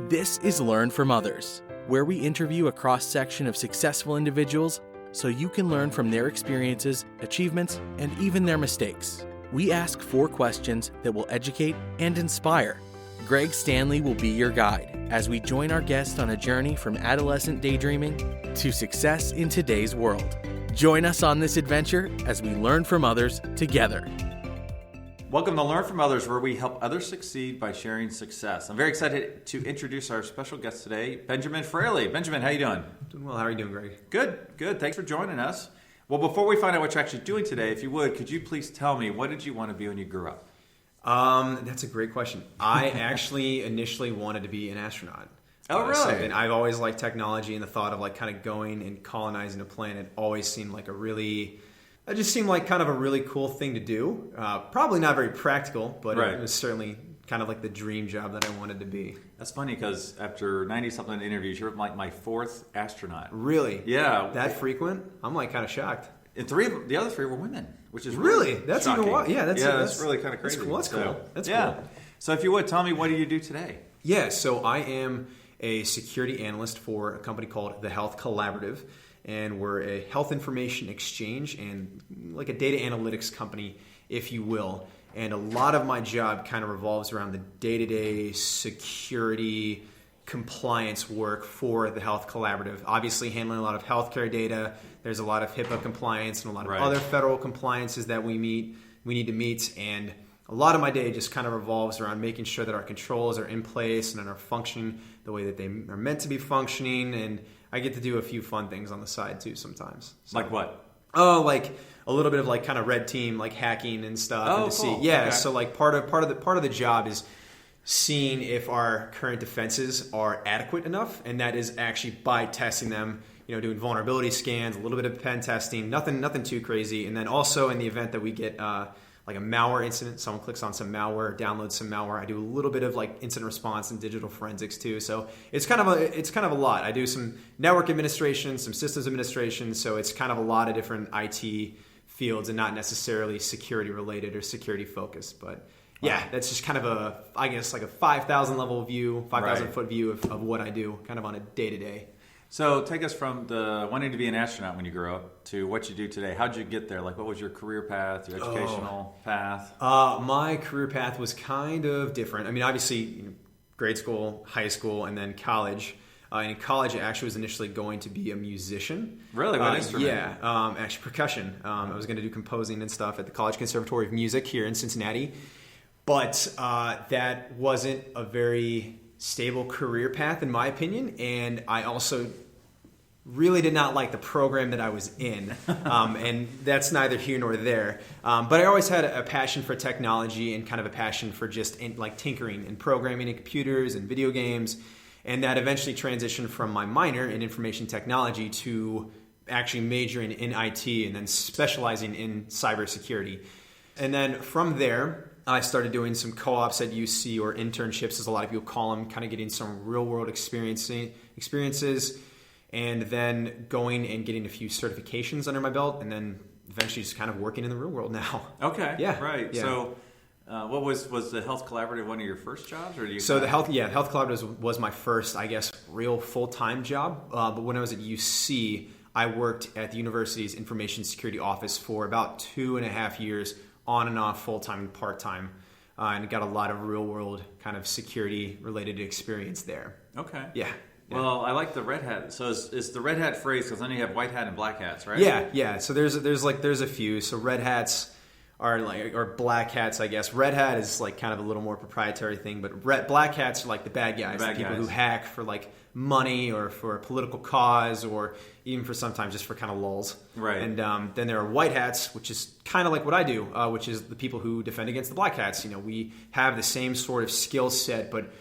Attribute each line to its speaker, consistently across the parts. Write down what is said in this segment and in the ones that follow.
Speaker 1: This is Learn from Others, where we interview a cross-section of successful individuals so you can learn from their experiences, achievements, and even their mistakes. We ask 4 questions that will educate and inspire. Greg Stanley will be your guide as we join our guest on a journey from adolescent daydreaming to success in today's world. Join us on this adventure as we learn from others together.
Speaker 2: Welcome to Learn from Others, where we help others succeed by sharing success. I'm very excited to introduce our special guest today, Benjamin Fraley. Benjamin, how you doing?
Speaker 3: Doing well. How are you doing, Greg?
Speaker 2: Good. Thanks for joining us. Well, before we find out what you're actually doing today, if you would, could you please tell me, what did you want to be when you grew up?
Speaker 3: That's a great question. I actually initially wanted to be an astronaut.
Speaker 2: Oh, really?
Speaker 3: And I've always liked technology, and the thought of kind of going and colonizing a planet always seemed like it just seemed like kind of a really cool thing to do. Probably not very practical, but
Speaker 2: Right.
Speaker 3: It was certainly kind of like the dream job that I wanted to be.
Speaker 2: That's funny because after 90-something interviews, you're like my 4th astronaut.
Speaker 3: Really?
Speaker 2: Yeah.
Speaker 3: That frequent? I'm kind of shocked.
Speaker 2: And the other 3 were women, which is
Speaker 3: Really? That's
Speaker 2: shocking.
Speaker 3: even wild. Yeah, that's
Speaker 2: really kind of crazy.
Speaker 3: That's cool. That's cool. That's
Speaker 2: yeah.
Speaker 3: cool.
Speaker 2: So if you would, tell me, what do you do today?
Speaker 3: Yeah, so I am a security analyst for a company called the Health Collaborative, and we're a health information exchange and like a data analytics company, if you will. And a lot of my job kind of revolves around the day-to-day security compliance work for the Health Collaborative. Obviously handling a lot of healthcare data. There's a lot of HIPAA compliance and a lot of other federal compliances that we need to meet. And a lot of my day just kind of revolves around making sure that our controls are in place and are functioning the way that they are meant to be functioning. And I get to do a few fun things on the side too sometimes. So,
Speaker 2: Like what?
Speaker 3: Oh, like a little bit of kind of red team, like hacking and stuff.
Speaker 2: Oh,
Speaker 3: and to
Speaker 2: cool.
Speaker 3: See, yeah.
Speaker 2: Okay.
Speaker 3: So part of the job is seeing if our current defenses are adequate enough, and that is actually by testing them. Doing vulnerability scans, a little bit of pen testing, nothing too crazy. And then also in the event that we get like a malware incident, someone clicks on some malware, downloads some malware, I do a little bit of incident response and digital forensics too. So it's kind of a lot. I do some network administration, some systems administration. So it's kind of a lot of different IT fields and not necessarily security related or security focused. But yeah, that's just kind of a 5,000 level view, 5,000 foot view of what I do kind of on a day to day.
Speaker 2: So take us from the wanting to be an astronaut when you grew up to what you do today. How'd you get there? What was your career path, your educational path?
Speaker 3: My career path was kind of different. I mean, obviously, grade school, high school, and then college. In college, I actually was initially going to be a musician.
Speaker 2: Really? What instrument?
Speaker 3: Yeah, actually percussion. I was going to do composing and stuff at the College Conservatory of Music here in Cincinnati. But that wasn't a very stable career path in my opinion, and I also really did not like the program that I was in, and that's neither here nor there. But I always had a passion for technology and kind of a passion for just tinkering and programming in computers and video games, and that eventually transitioned from my minor in information technology to actually majoring in IT and then specializing in cybersecurity. And then from there, I started doing some co-ops at UC, or internships as a lot of people call them, kind of getting some real-world experiences, and then going and getting a few certifications under my belt, and then eventually just kind of working in the real world now.
Speaker 2: Okay.
Speaker 3: Yeah.
Speaker 2: Right.
Speaker 3: Yeah.
Speaker 2: So what was the Health Collaborative one of your first jobs? Or
Speaker 3: The Health Collaborative was my first, I guess, real full-time job. But when I was at UC, I worked at the university's information security office for about 2.5 years, on and off, full-time and part-time, and got a lot of real-world kind of security-related experience there.
Speaker 2: Okay.
Speaker 3: Yeah.
Speaker 2: Well, I like the red hat. So is the red hat phrase, because then you have white hat and black hats, right?
Speaker 3: Yeah. So there's a few. So red hats are or black hats, I guess. Red hat is kind of a little more proprietary thing, but black hats are the bad guys, the people who hack for money or for a political cause, or even for sometimes just for kind of lulz.
Speaker 2: Right.
Speaker 3: And then there are white hats, which is kind of like what I do, which is the people who defend against the black hats. We have the same sort of skill set, but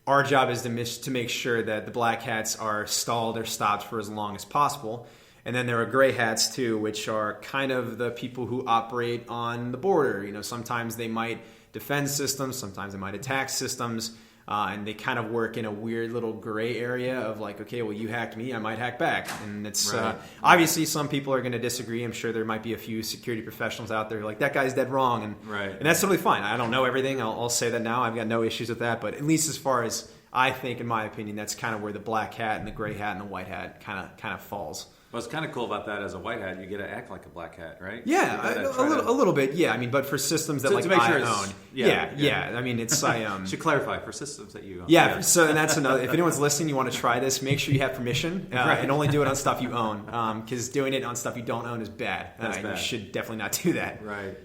Speaker 3: our job is to make sure that the black hats are stalled or stopped for as long as possible. And then there are gray hats too, which are kind of the people who operate on the border. Sometimes they might defend systems, sometimes they might attack systems. And they kind of work in a weird little gray area of like, okay, well, you hacked me, I might hack back. And it's obviously some people are going to disagree. I'm sure there might be a few security professionals out there who are like, that guy's dead wrong. And that's totally fine. I don't know everything. I'll say that now. I've got no issues with that. But at least as far as I think, in my opinion, that's kind of where the black hat and the gray hat and the white hat kind of falls.
Speaker 2: What's kind of cool about that as a white hat, you get to act like a black hat, right?
Speaker 3: Yeah, a little bit. Yeah, I mean, but for systems that
Speaker 2: to
Speaker 3: like
Speaker 2: make sure
Speaker 3: I own, yeah. I mean, it's
Speaker 2: should clarify for systems that you own.
Speaker 3: Yeah. So and that's another. If anyone's listening, you want to try this, make sure you have permission and only do it on stuff you own, because doing it on stuff you don't own is bad.
Speaker 2: That's bad.
Speaker 3: You should definitely not do that.
Speaker 2: Right.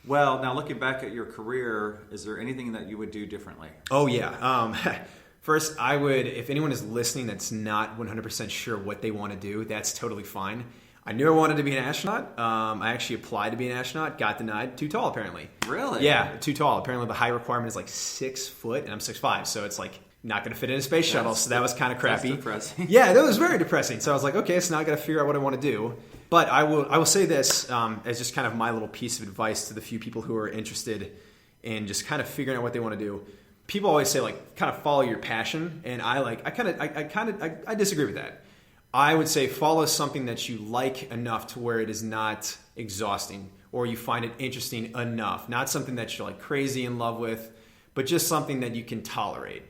Speaker 2: Well, now looking back at your career, is there anything that you would do differently?
Speaker 3: Oh yeah. First, I would, if anyone is listening that's not 100% sure what they want to do, that's totally fine. I knew I wanted to be an astronaut. I actually applied to be an astronaut, got denied. Too tall, apparently.
Speaker 2: Really?
Speaker 3: Yeah, too tall. Apparently the height requirement is like 6 foot, and I'm 6'5", so it's like not going to fit in a space shuttle, so that was kind of crappy.
Speaker 2: That's depressing.
Speaker 3: Yeah, that was very depressing. So I was like, okay, so now I got to figure out what I want to do. But I will say this as just kind of my little piece of advice to the few people who are interested in just kind of figuring out what they want to do. People always say like kind of follow your passion, and I disagree with that. I would say follow something that you like enough to where it is not exhausting or you find it interesting enough. Not something that you're like crazy in love with, but just something that you can tolerate.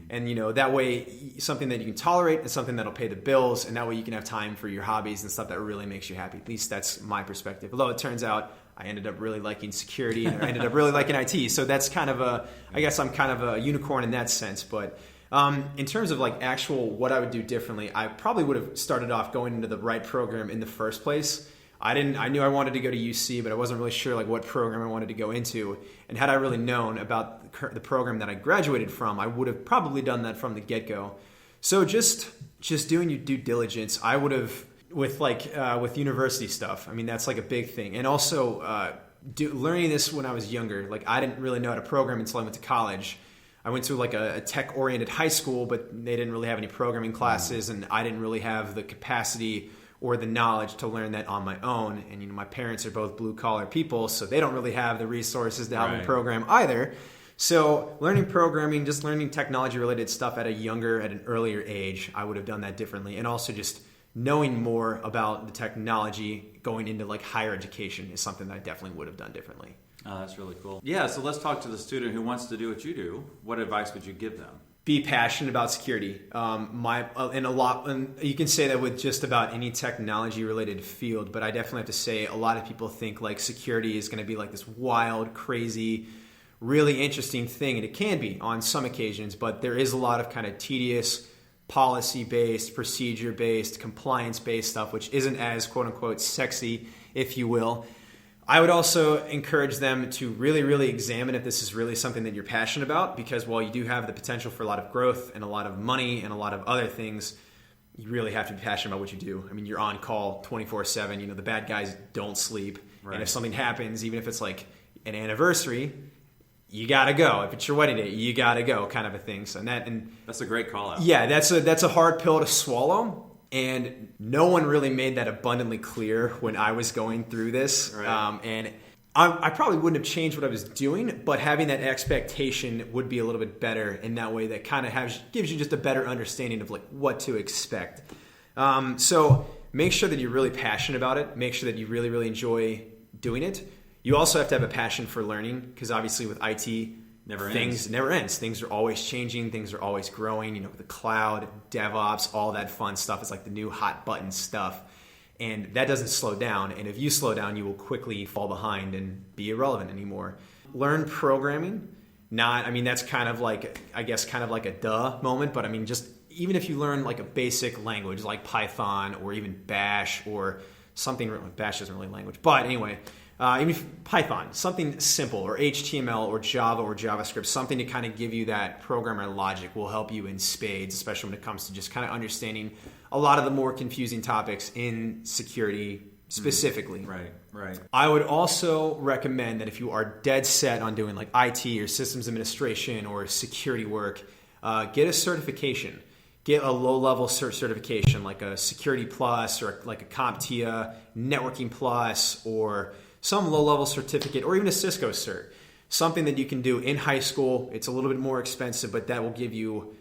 Speaker 3: And that way something that you can tolerate and something that'll pay the bills, and that way you can have time for your hobbies and stuff that really makes you happy. At least that's my perspective. Although it turns out I ended up really liking security and I ended up really liking IT. So that's kind of I guess I'm kind of a unicorn in that sense. But in terms of like actual what I would do differently, I probably would have started off going into the right program in the first place. I knew I wanted to go to UC, but I wasn't really sure like what program I wanted to go into. And had I really known about the program that I graduated from, I would have probably done that from the get-go. So just doing your due diligence, I would have with university stuff. I mean, that's like a big thing. And also learning this when I was younger. Like I didn't really know how to program until I went to college. I went to like a tech-oriented high school, but they didn't really have any programming classes, and I didn't really have the capacity or the knowledge to learn that on my own. And my parents are both blue-collar people, so they don't really have the resources to help me program either. So learning programming, just learning technology-related stuff at an earlier age, I would have done that differently. And also just knowing more about the technology going into like higher education is something that I definitely would have done differently.
Speaker 2: Oh, that's really cool. Yeah, so let's talk to the student who wants to do what you do. What advice would you give them?
Speaker 3: Be passionate about security. And you can say that with just about any technology related field, but I definitely have to say a lot of people think like security is going to be like this wild, crazy, really interesting thing, and it can be on some occasions, but there is a lot of kind of tedious, policy-based, procedure-based, compliance-based stuff, which isn't as quote-unquote sexy, if you will. I would also encourage them to really, really examine if this is really something that you're passionate about, because while you do have the potential for a lot of growth and a lot of money and a lot of other things, you really have to be passionate about what you do. I mean, you're on call 24/7. The bad guys don't sleep. Right. And if something happens, even if it's like an anniversary, you gotta go. If it's your wedding day, you gotta go, kind of a thing. So
Speaker 2: that's a great call out.
Speaker 3: Yeah, that's a hard pill to swallow. And no one really made that abundantly clear when I was going through this.
Speaker 2: Right.
Speaker 3: And I probably wouldn't have changed what I was doing, but having that expectation would be a little bit better. In that way, that kind of gives you just a better understanding of like what to expect. So make sure that you're really passionate about it. Make sure that you really, really enjoy doing it. You also have to have a passion for learning, because obviously with IT, things never ends. Things are always changing. Things are always growing. The cloud, DevOps, all that fun stuff is like the new hot button stuff. And that doesn't slow down. And if you slow down, you will quickly fall behind and be irrelevant anymore. Learn programming. That's kind of like, I guess, kind of like a duh moment. But just even if you learn like a basic language like Python or even Bash or something, Bash isn't really a language. But anyway, even Python, something simple, or HTML or Java or JavaScript, something to kind of give you that programmer logic will help you in spades, especially when it comes to just kind of understanding a lot of the more confusing topics in security specifically.
Speaker 2: Right.
Speaker 3: I would also recommend that if you are dead set on doing like IT or systems administration or security work, get a certification. Get a low-level certification like a Security Plus or like a CompTIA, Networking Plus, or some low-level certificate, or even a Cisco cert. something that you can do in high school. It's a little bit more expensive, but that will give you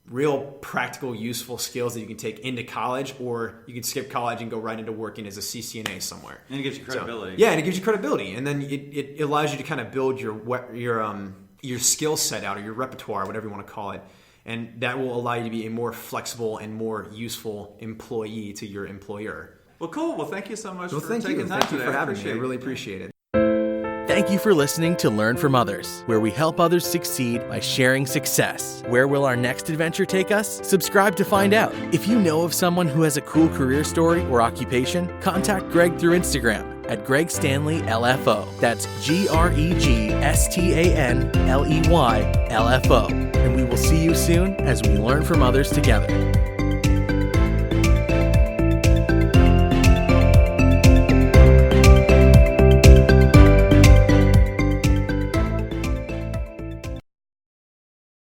Speaker 3: real practical, useful skills that you can take into college, or you can skip college and go right into working as a CCNA somewhere.
Speaker 2: And it gives you credibility.
Speaker 3: So, and it gives you credibility, and then it allows you to kind of build your skill set out, or your repertoire, whatever you want to call it, and that will allow you to be a more flexible and more useful employee to your employer.
Speaker 2: Well, cool. Well, thank you so much for taking time
Speaker 3: Thank you
Speaker 2: today.
Speaker 3: for having me. I really appreciate it.
Speaker 1: Thank you for listening to Learn from Others, where we help others succeed by sharing success. Where will our next adventure take us? Subscribe to find out. If you know of someone who has a cool career story or occupation, contact Greg through Instagram at Greg Stanley LFO. That's GregStanley LFO. And we will see you soon as we learn from others together.